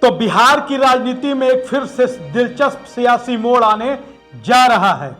तो बिहार की राजनीति में एक फिर से दिलचस्प सियासी मोड़ आने जा रहा है।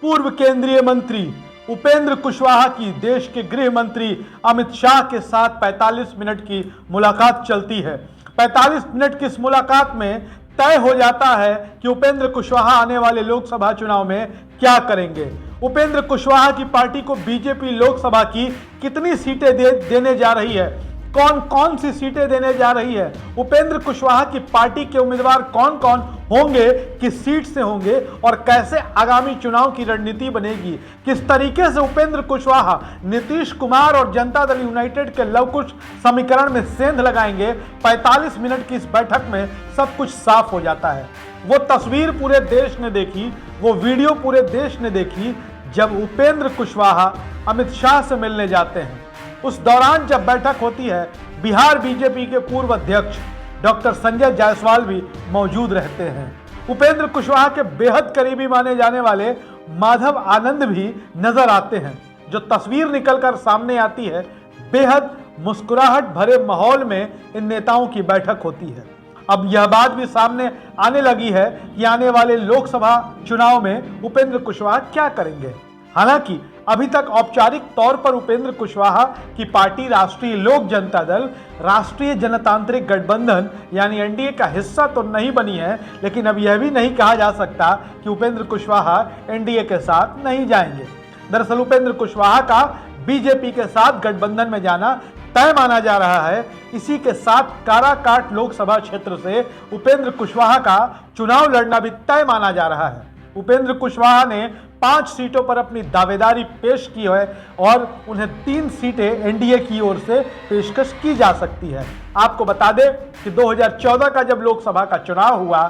पूर्व केंद्रीय मंत्री उपेंद्र कुशवाहा की देश के गृह मंत्री अमित शाह के साथ 45 मिनट की मुलाकात चलती है। 45 मिनट की इस मुलाकात में तय हो जाता है कि उपेंद्र कुशवाहा आने वाले लोकसभा चुनाव में क्या करेंगे। उपेंद्र कुशवाहा की पार्टी को बीजेपी लोकसभा की कितनी सीटें देने जा रही है, कौन कौन सी सीटें देने जा रही है, उपेंद्र कुशवाहा की पार्टी के उम्मीदवार कौन कौन होंगे, किस सीट से होंगे और कैसे आगामी चुनाव की रणनीति बनेगी, किस तरीके से उपेंद्र कुशवाहा नीतीश कुमार और जनता दल यूनाइटेड के लवकुश समीकरण में सेंध लगाएंगे। 45 मिनट की इस बैठक में सब कुछ साफ हो जाता है। वो तस्वीर पूरे देश ने देखी, वो वीडियो पूरे देश ने देखी जब उपेंद्र कुशवाहा अमित शाह से मिलने जाते हैं। उस दौरान जब बैठक होती है, बिहार बीजेपी के पूर्व अध्यक्ष डॉक्टर संजय जायसवाल भी मौजूद रहते हैं। उपेंद्र कुशवाहा के बेहद करीबी माने जाने वाले माधव आनंद भी नजर आते हैं। जो तस्वीर निकलकर सामने आती है, बेहद मुस्कुराहट भरे माहौल में इन नेताओं की बैठक होती है। अब यह बात भी सामने आने लगी है कि आने वाले लोकसभा चुनाव में उपेंद्र कुशवाहा क्या करेंगे। हालांकि अभी तक औपचारिक तौर पर उपेंद्र कुशवाहा की पार्टी राष्ट्रीय लोक जनता दल राष्ट्रीय जनतांत्रिक गठबंधन यानी एनडीए का हिस्सा तो नहीं बनी है, लेकिन अब यह भी नहीं कहा जा सकता कि उपेंद्र कुशवाहा एनडीए के साथ नहीं जाएंगे। दरअसल उपेंद्र कुशवाहा का बीजेपी के साथ गठबंधन में जाना तय माना जा रहा है। इसी के साथ काराकाट लोकसभा क्षेत्र से उपेंद्र कुशवाहा का चुनाव लड़ना भी तय माना जा रहा है। उपेंद्र कुशवाहा ने 5 सीटों पर अपनी दावेदारी पेश की है और उन्हें 3 सीटें एनडीए की ओर से पेशकश की जा सकती है। आपको बता दें कि 2014 का जब लोकसभा का चुनाव हुआ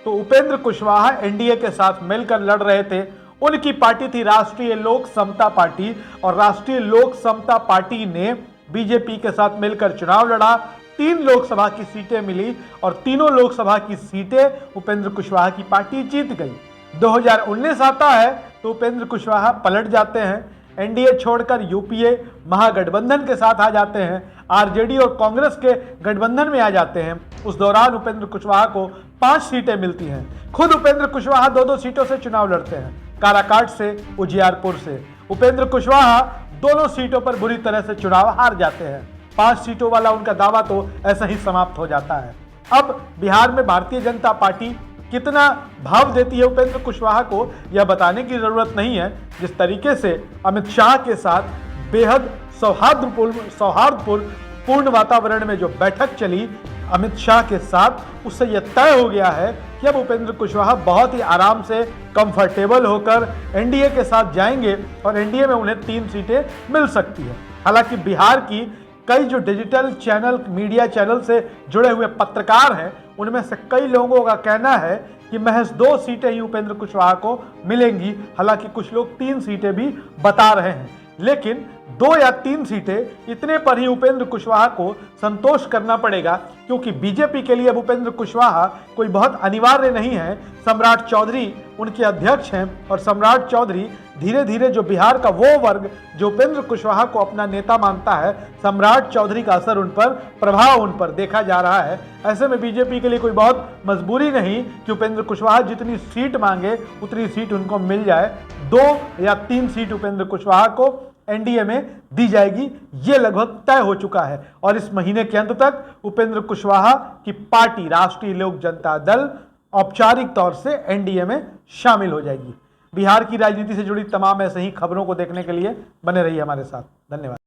तो उपेंद्र कुशवाहा एनडीए के साथ मिलकर लड़ रहे थे। उनकी पार्टी थी राष्ट्रीय लोक समता पार्टी और राष्ट्रीय लोक समता पार्टी ने बीजेपी के साथ मिलकर चुनाव लड़ा। 3 लोकसभा की सीटें मिली और तीनों लोकसभा की सीटें उपेंद्र कुशवाहा की पार्टी जीत गई। 2019 आता है तो उपेंद्र कुशवाहा पलट जाते हैं, एनडीए छोड़कर यूपीए महागठबंधन के साथ आ जाते हैं, आरजेडी और कांग्रेस के गठबंधन में आ जाते हैं। उस दौरान उपेंद्र कुशवाहा को 5 सीटें मिलती हैं। खुद उपेंद्र कुशवाहा 2-2 सीटों से चुनाव लड़ते हैं, काराकाट से, उजियारपुर से। उपेंद्र कुशवाहा दोनों सीटों पर बुरी तरह से चुनाव हार जाते हैं। 5 सीटों वाला उनका दावा तो ऐसा ही समाप्त हो जाता है। अब बिहार में भारतीय जनता पार्टी कितना भाव देती है उपेंद्र कुशवाहा को, यह बताने की जरूरत नहीं है। जिस तरीके से अमित शाह के साथ बेहद सौहार्दपूर्ण वातावरण में जो बैठक चली अमित शाह के साथ, उससे यह तय हो गया है कि अब उपेंद्र कुशवाहा बहुत ही आराम से कंफर्टेबल होकर एनडीए के साथ जाएंगे और एनडीए में उन्हें 3 सीटें मिल सकती है। हालांकि बिहार की कई जो डिजिटल चैनल, मीडिया चैनल से जुड़े हुए पत्रकार हैं, उनमें से कई लोगों का कहना है कि महज 2 सीटें ही उपेंद्र कुशवाहा को मिलेंगी। हालांकि कुछ लोग 3 सीटें भी बता रहे हैं, लेकिन 2 या 3 सीटें इतने पर ही उपेंद्र कुशवाहा को संतोष करना पड़ेगा, क्योंकि बीजेपी के लिए अब उपेंद्र कुशवाहा कोई बहुत अनिवार्य नहीं है। सम्राट चौधरी उनके अध्यक्ष हैं और सम्राट चौधरी धीरे धीरे जो बिहार का वो वर्ग जो उपेंद्र कुशवाहा को अपना नेता मानता है, सम्राट चौधरी का असर उन पर, प्रभाव उन पर देखा जा रहा है। ऐसे में बीजेपी के लिए कोई बहुत मजबूरी नहीं कि उपेंद्र कुशवाहा जितनी सीट मांगे उतनी सीट उनको मिल जाए। 2 या 3 सीट उपेंद्र कुशवाहा को एनडीए में दी जाएगी, ये लगभग तय हो चुका है। और इस महीने के अंत तक उपेंद्र कुशवाहा की पार्टी राष्ट्रीय लोक जनता दल औपचारिक तौर से एनडीए में शामिल हो जाएगी। बिहार की राजनीति से जुड़ी तमाम ऐसे ही खबरों को देखने के लिए बने रहिए हमारे साथ। धन्यवाद।